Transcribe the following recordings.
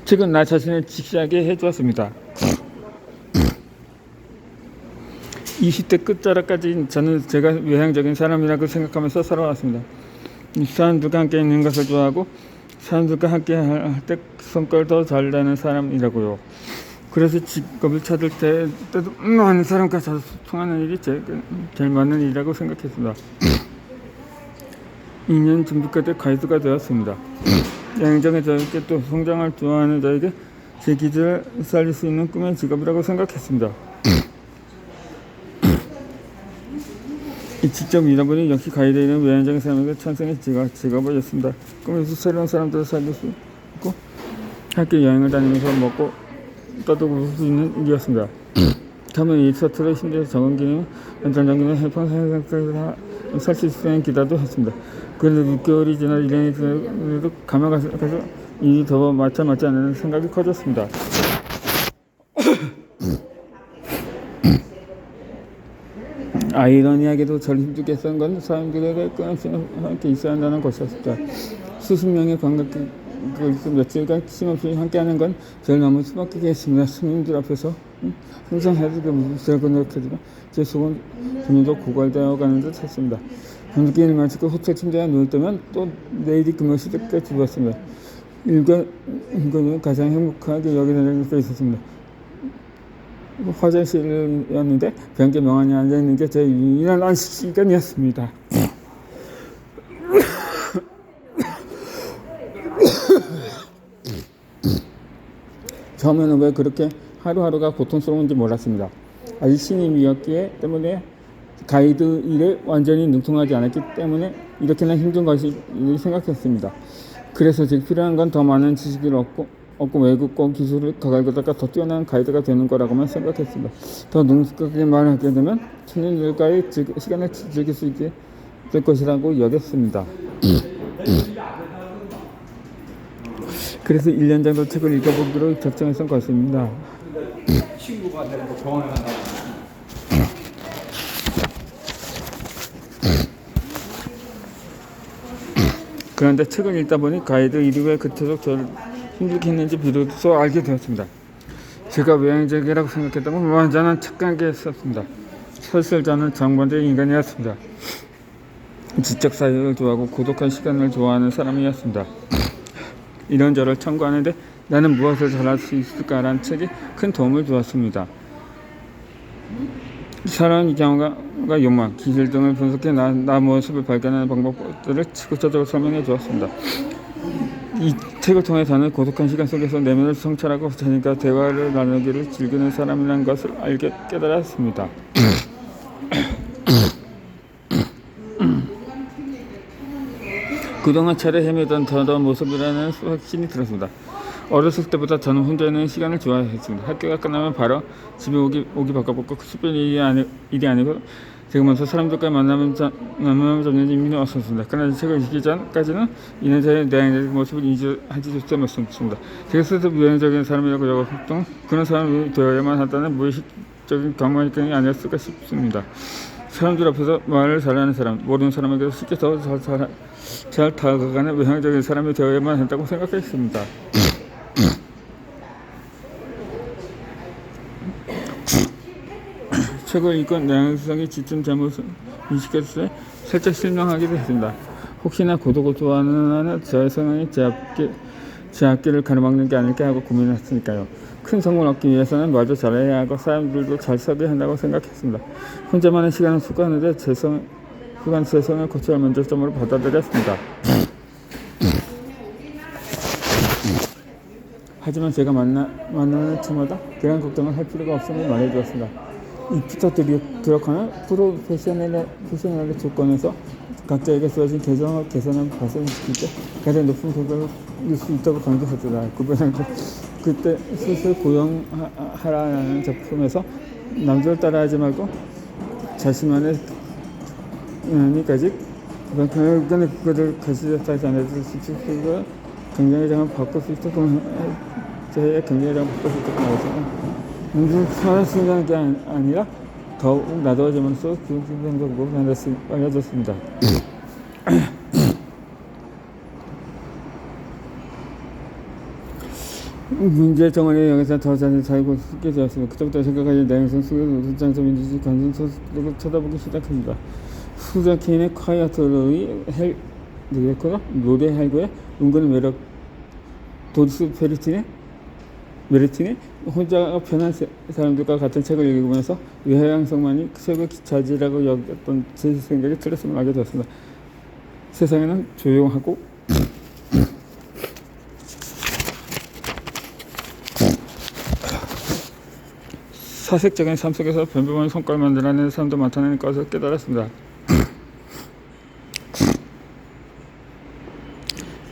책은 나 자신을 직시하게 해주었습니다. 20대 끝자락까지 저는 제가 외향적인 사람이라고 생각하면서 살아왔습니다. 사람들과 함께 있는 것을 좋아하고 사람들과 함께 할 때 성과를 더 잘 내는 사람이라고요. 그래서 직업을 찾을 때도 많은 사람과 소통하는 일이 제일 맞는 일이라고 생각했습니다. 2년 전부까지 가이드가 되었습니다. 양정의 저에게 또 성장을 좋아하는 저에게 제 기질을 살릴 수 있는 꿈의 직업이라고 생각했습니다. 직접 일해보니 역시 가이드는 외향적인 사람에게 천생의 직업이었습니다. 꿈에서 새로운 사람들을 사귈 수 있고 함께 여행을 다니면서 먹고 떠들고 수 있는 일이었습니다. 처음에 이 서투르 심지어 적은 기능, 연장적인 해방 생각을 살 수 있다는 기대도 했습니다. 그런데 6개월이 지나 1년이 지나도 가면 가서 일이 더 맞지 않는 생각이 커졌습니다. 아이러니하게도 저를 힘들게 했던 건 사람들에게 끊임없이 함께 있어야 한다는 것이었습니다. 수십 명의 관객들 며칠간 쉼없이 함께하는 건 저를 너무 숨막히게 했습니다. 스님들 앞에서 항상 해주게 무시하고 노력하지만 제 속은 점점 더 고갈되어 가는 듯 했습니다. 밤늦게 일 마치고 호텔 침대에 누울 때면 또 내일이 금요 시대까지 죽었습니다. 일과는 가장 행복하게 여기는 게 있었습니다. 화장실이었는데 변기 명안이 앉아있는 게 제 유일한 안식 시간이었습니다. 처음에는 왜 그렇게 하루하루가 고통스러운지 몰랐습니다. 아직 신입이었기에 때문에 가이드 일에 완전히 능통하지 않았기 때문에 이렇게나 힘든 것이 생각했습니다. 그래서 즉 필요한 건 더 많은 지식을 얻고 외국과 기술을 가갈고다가 더 뛰어난 가이드가 되는 거라고만 생각했습니다. 더 능숙하게 말하게 되면 청년들과의 시간을 즐길 수 있게 될 것이라고 여겼습니다. 그래서 1년 정도 책을 읽어보기로 결정했던 것입니다. 친구가 데리고 병원에 간다고. 그런데 책을 읽다 보니 가이드 일이 왜 그토록 저를 힘들게 했는지 비로소 알게 되었습니다. 제가 외향적이라고 생각했던 건 완전한 착각이었습니다. 사실 저는 정반대의 인간이었습니다. 지적 사회를 좋아하고 고독한 시간을 좋아하는 사람이었습니다. 이런 저를 참고하는데 나는 무엇을 잘할 수 있을까라는 책이 큰 도움을 주었습니다. 사람 경험과 욕망, 기질 등을 분석해 나 모습을 발견하는 방법들을 구체적으로 설명해 주었습니다. 이 책을 통해 저는 고독한 시간 속에서 내면을 성찰하고 자신과 대화를 나누기를 즐기는 사람이라는 것을 깨달았습니다. 그동안 차례 헤매던 저의 모습이라는 확신이 들었습니다. 어렸을 때보다 저는 혼자 있는 시간을 좋아했습니다. 학교가 끝나면 바로 집에 오기 바꿔먹고 특별한 일이 아니고 제가 먼저 사람들과 만나면 잡는 의미는 없었습니다. 그러나 책을 읽기 전까지는 이는 저의 내향적인 모습을 인지하지 못했습니다. 제가 스스로 외향적인 사람이라고 여겼던 그런 사람이 되어야만 한다는 무의식적인 경험이 아니었을까 싶습니다. 사람들 앞에서 말을 잘하는 사람, 모르는 사람에게도 쉽게 더 잘 다가가는 외향적인 사람이 되어야만 한다고 생각했습니다. 책을 읽고 내향성이 짙은 제 모습을 인식했을 때 살짝 실망하기도 했습니다. 혹시나 고독을 좋아하는 저의 성향이 제 앞길을 가로막는 게 아닐까 하고 고민했으니까요. 큰 성공을 얻기 위해서는 말도 잘해야 하고 사람들도 잘 섭외해야 한다고 생각했습니다. 혼자만의 시간을 수고하는데 제 성을 고쳐야 할 문제점으로 받아들였습니다. 하지만 제가 만나는 팀마다 그런 걱정을 할 필요가 없음을 말해주었습니다. 이 피터 드러커는 프로페셔널의 조건에서 각자에게 주어진 개성을 개선한 발전을 시킬 때 가장 높은 결과를 낼 수 있다고 강조했습니다. 그때 스스로 고용하라는 작품에서 남들을 따라하지 말고 자신만의 의미까지 그것을 가시지 않아줄 수 있고 경쟁의 장을 바꿀 수 있도록 저의 경쟁의 장을 바꿀 수 있도록 나왔습니다. 남들을 사랑하는 게 아니라 더욱 나도해짐으로써 그 행동으로 알려졌습니다. 문제 정원의 영에서 더 자세히 살고 있게 되었습니다. 그때부터 생각하는 내용성 속에서 장점인지 관심 속으로 쳐다보기 시작합니다. 수잔 케인의 콰이어트 로이 노래 할고의 은근 매력 도리스 메리틴의 혼자가 편한 사람들과 같은 책을 읽으면서 외향성만이 최고의 기차지라고 여겼던 제 생각이 틀렸음을 알게 되었습니다. 세상에는 조용하고 사색적인 삶 속에서 변변한 성과를 만들어내는 사람도 많다는 것을 깨달았습니다.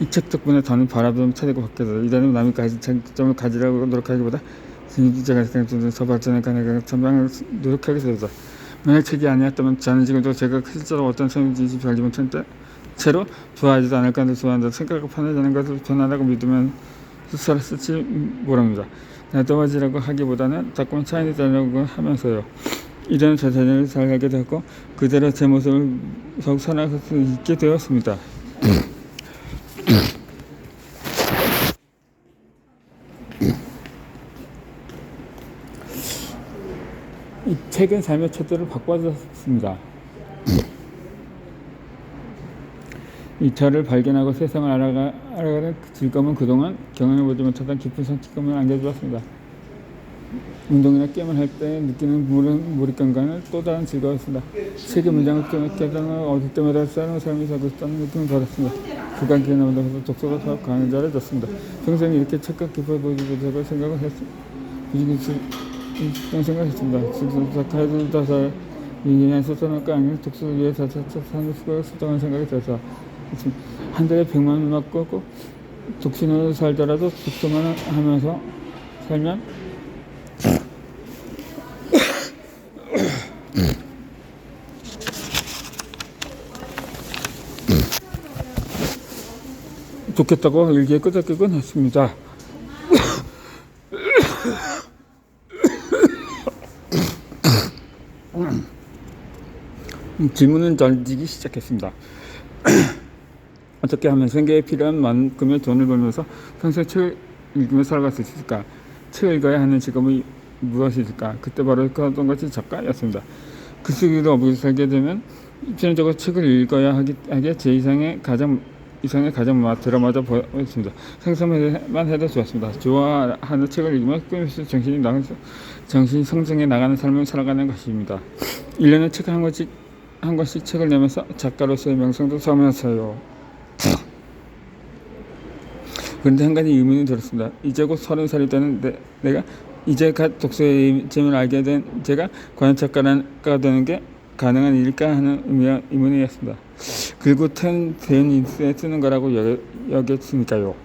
이 책 덕분에 저는 바라보는 차리고 바뀌어서 이제는 남이 가진 장점을 가지려고 노력하기보다 제가 생각하는 저 발전에 관한 전방을 노력하게 되었다. 만약 책이 아니었다면 저는 지금도 제가 실제로 어떤 사람인지 알지 못한 채로 좋아하지도 않을까 좋아한다 생각하고 판단하는 것을 변하다고 믿으면 살았을지 모릅니다. 나도하지라고 하기보다는 자꾸만 차이를 달라고 하면서요. 이제는 저 자신을 잘 알게 되었고 그대로 제 모습을 더욱 살아갈 수 있게 되었습니다. 이 책은 삶의 잣대를 바꿔줬습니다. 이 저를 발견하고 세상을 알아가는 즐거움은 그동안 경험해보지 못하던 깊은 성취감을 안겨주었습니다. 운동이나 게임을 할 때 느끼는 몰입감과는 또 다른 즐거웠습니다. 책의 문장을 깨닫는 얻을 때마다 새로운 삶이 살고 있다는 느낌을 받았습니다. 그간 기회나면서 독서가 더 강해져졌습니다. 평생 이렇게 책과 깊어 보이지 못하고 생각을 생각했습니다. 지금 작가들 다살 이해한 소설가 아닌 독서를 위해 사는 수고를 쓰다는 생각이 들어서 한 달에 100만 원 맞고 독신으로 살더라도 독서만 하면서 살면 좋겠다고 일기에 끄적이곤 했습니다. 질문은 던지기 시작했습니다. 어떻게 하면 생계에 필요한 만큼의 돈을 벌면서 평생 책을 읽으며 살아갈 수 있을까? 책을 읽어야 하는 직업이 무엇일까? 그때 바로 그랬던 것이 작가였습니다. 그 속으로 어부에 살게 되면 필연적으로 책을 읽어야 하기에 제 이상의 가장 들어맞아 보였습니다. 상상만 해도 좋았습니다. 좋아하는 책을 읽으며 꾸미면서 정신이 성장해 나가는 삶을 살아가는 것입니다. 1년에 책 한 권씩 책을 내면서 작가로서의 명성도 서면서요. 그런데 한 가지 의문이 들었습니다. 이제 곧 30살이 되는 내가 이제 갓 독서의 재미를 알게 된 제가 과연 작가가 되는 게 가능한 일일까 하는 의문이었습니다. 그리고 대인 인쇄에 쓰는 거라고 여겼으니까요.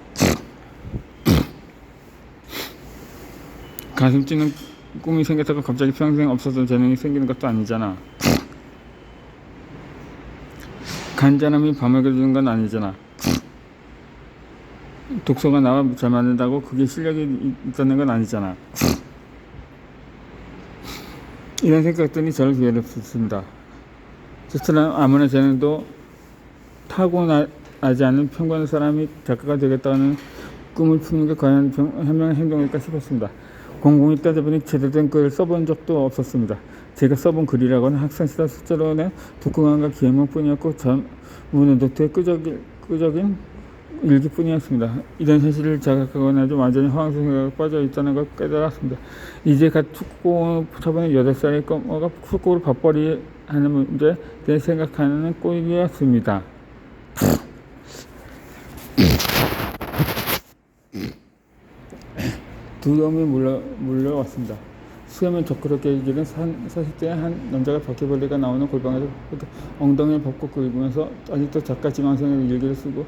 가슴 찌는 꿈이 생겼다고 갑자기 평생 없어던 재능이 생기는 것도 아니잖아. 간절함이 밤을 그려주는 건 아니잖아. 독서가 나와 잘 맞는다고 그게 실력이 있다는 건 아니잖아. 이런 생각들이 저를 괴롭혔습니다. 저처럼 아무나 재능도 타고나지 않는 평범한 사람이 작가가 되겠다는 꿈을 품는 게 과연 현명한 행동일까 싶었습니다. 곰곰이 따져보니 제대로 된 글을 써본 적도 없었습니다. 제가 써본 글이라고는 학창시절 숫자로 낸 독후감과 기행문뿐이었고 전문의 노트의 끄적인 일기뿐이었습니다. 이런 현실을 자각하고 나서 완전히 허황된 생각에 빠져 있다는 걸 깨달았습니다. 이제 갓 축구 초보는 8살의 꼬마가 축구를 밥벌이 하는 문제에 대해 생각하는 꼴이었습니다. 두려움이 몰려왔습니다. 수염을 저그렇게 기른 40대의 한 남자가 바퀴벌레가 나오는 골방에서 엉덩이를 벗고 긁으면서 아직도 작가 지망생의 일기를 쓰고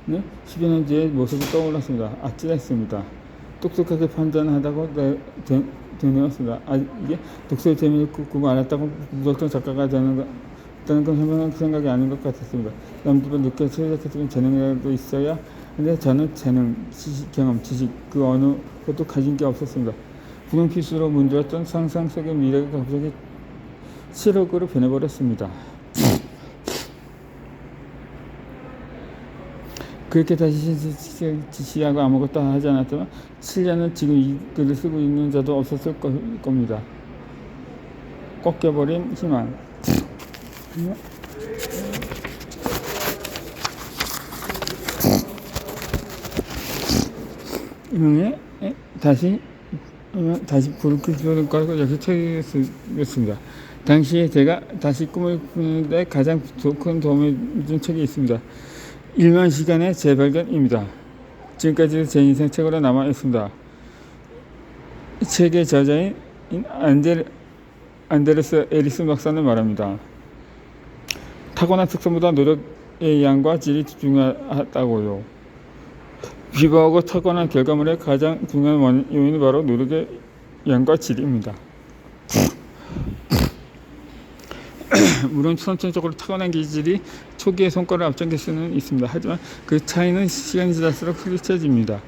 10여 년 뒤의 모습이 떠올랐습니다. 아찔했습니다. 똑똑하게 판단하다고 되뇌었습니다. 이게 독서의 재미를 꾸고 알았다고 무섭던 작가가 되는 건 현명한 생각이 아닌 것 같았습니다. 남들보다 늦게 시작했으면 재능이라도 있어야 근데 저는 재능, 지식, 경험, 지식 그 어느 것도 가진 게 없었습니다. 분명 필수로 문제였던 상상 속의 미래가 갑자기 7억으로 변해버렸습니다. 그렇게 다시 지시하고 아무것도 하지 않았다면 7년은 지금 이 글을 쓰고 있는 자도 없었을 겁니다. 꺾여버린 희망. 이명에 다시 불을 켜는 거고 여기 책이었습니다. 당시에 제가 다시 꿈을 꾸는데 가장 큰 도움을 준 책이 있습니다. 1만 시간의 재발견입니다. 지금까지 제 인생 책으로 남아 있습니다. 책의 저자인 안데르스 에리스 박사는 말합니다. 타고난 특성보다 노력의 양과 질이 중요하다고요. 비범하고 타고난 결과물의 가장 중요한 요인은 바로 노력의 양과 질입니다. 물론 선천적으로 타고난 기질이 초기에 성과를 앞당길 수는 있습니다. 하지만 그 차이는 시간이 지날수록 크리쳐집니다.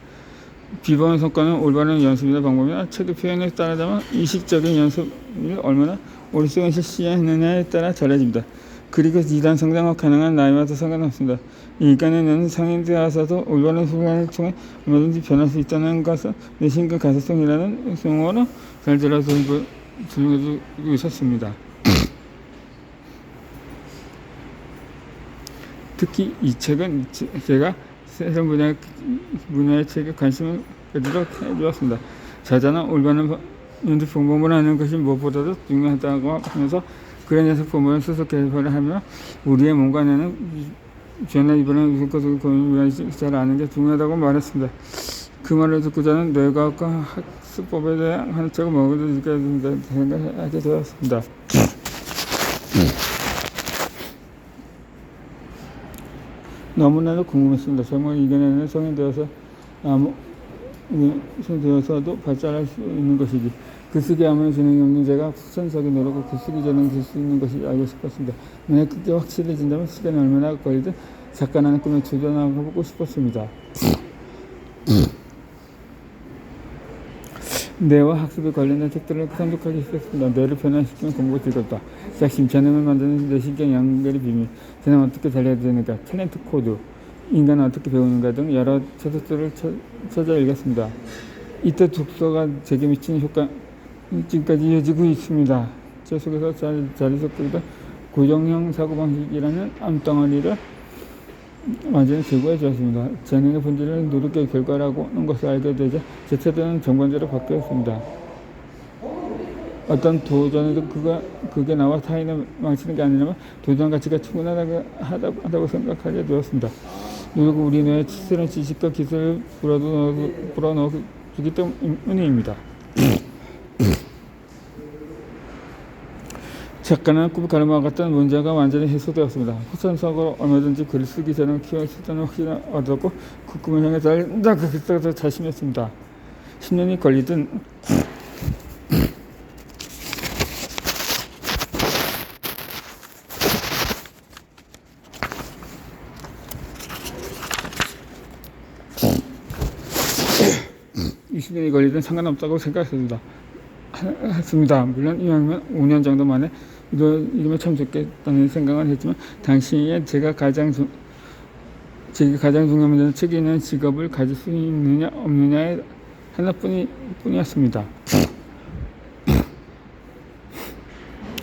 비범한 성과는 올바른 연습이나 방법이나 책의 표현에 따르자면 의식적인 연습을 얼마나 오랫동안 실시했느냐에 따라 달라집니다. 그리고 이단 성장은 가능한 나이와도 상관없습니다. 인간은 성인 되어서도 올바른 훈련을 통해 얼마든지 변할 수 있다는 것을 내신과 가능성이라는 용어로 잘 들어서 설명해주고 있었습니다. 특히 이 책은 제가 새로운 분야의 책에 관심을 가지도록 해주었습니다. 저자는 올바른 연습 방법을 하는 것이 무엇보다도 중요하다고 하면서 그런 연습 방법을 스스로 개발을 하며 우리의 몸과 뇌는 변화 이번에 무슨 것을 고민하지 잘 아는 게 중요하다고 말했습니다. 그 말을 듣고 저는 뇌과학과 학습법에 대한 한 책을 먹어도 생각하게 되었습니다. 너무나도 궁금했습니다. 정말 이겨내는 성인 되어서도 발전할 수 있는 것이지. 글쓰기 아무런 재능이 없는 제가 후천적인 노력으로 글쓰기 재능을 줄 수 있는 것이 알고 싶었습니다. 만약 그게 확실해진다면 시간이 얼마나 걸리든 작가라는 꿈에 도전해보고 싶었습니다. 뇌와 학습에 관련된 책들을 선독하기 시작했습니다. 뇌를 변화시키는 공부가 즐겁다. 시작심, 재능을 만드는 뇌신경 연결의 비밀, 재능 어떻게 달려야 되는가, 탤런트 코드, 인간은 어떻게 배우는가 등 여러 책들을 찾아 읽었습니다. 이때 독서가 제게 미치는 효과 지금까지 이어지고 있습니다. 제 속에서 자리 잡고 있던 고정형 사고방식이라는 암덩어리를 완전히 제거해 주었습니다. 재능의 본질은 노력의 결과라고 하는 것을 알게 되자 제 태도는 정반대로 바뀌었습니다. 어떤 도전에도 그게 나와 타인을 망치는 게 아니라면 도전 가치가 충분하다고 생각하게 되었습니다. 그리고 우리 뇌에 새로운 지식과 기술을 불어넣어주기 때문입니다. 작가는 꿈을 가름막았던 문제가 완전히 해소되었습니다. 후천적으로 얼마든지 글을 쓰기 전에 키워야 수단을 확실히 얻었고 그 꿈을 향해 달린다 그 길에서 자신했습니다. 10년이 걸리든 상관없다고 생각했습니다. 물론 이왕이면 5년 정도 만에 이러면 참 좋겠다는 생각을 했지만 당시에 제가 가장 중요한 문제는 책이 있는 직업을 가질 수 있느냐 없느냐의 하나뿐이었습니다.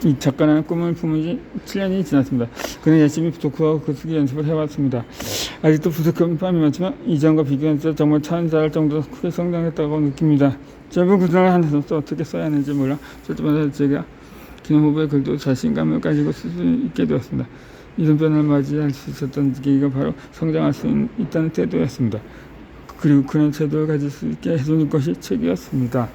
이 작가라는 꿈을 품은 지 7년이 지났습니다. 그는 열심히 독서하고 글쓰기 연습을 해왔습니다. 아직도 부족한 밤이 많지만 이전과 비교해서 정말 천사할 정도로 크게 성장했다고 느낍니다. 짧은 구절을 하나도 어떻게 써야 하는지 몰라 쓸 때마다 제가 기념 후보의 글도 자신감을 가지고 쓸 수 있게 되었습니다. 이런 변화를 맞이할 수 있었던 계기가 바로 성장할 수 있다는 태도였습니다. 그리고 그런 태도를 가질 수 있게 해주는 것이 책이었습니다.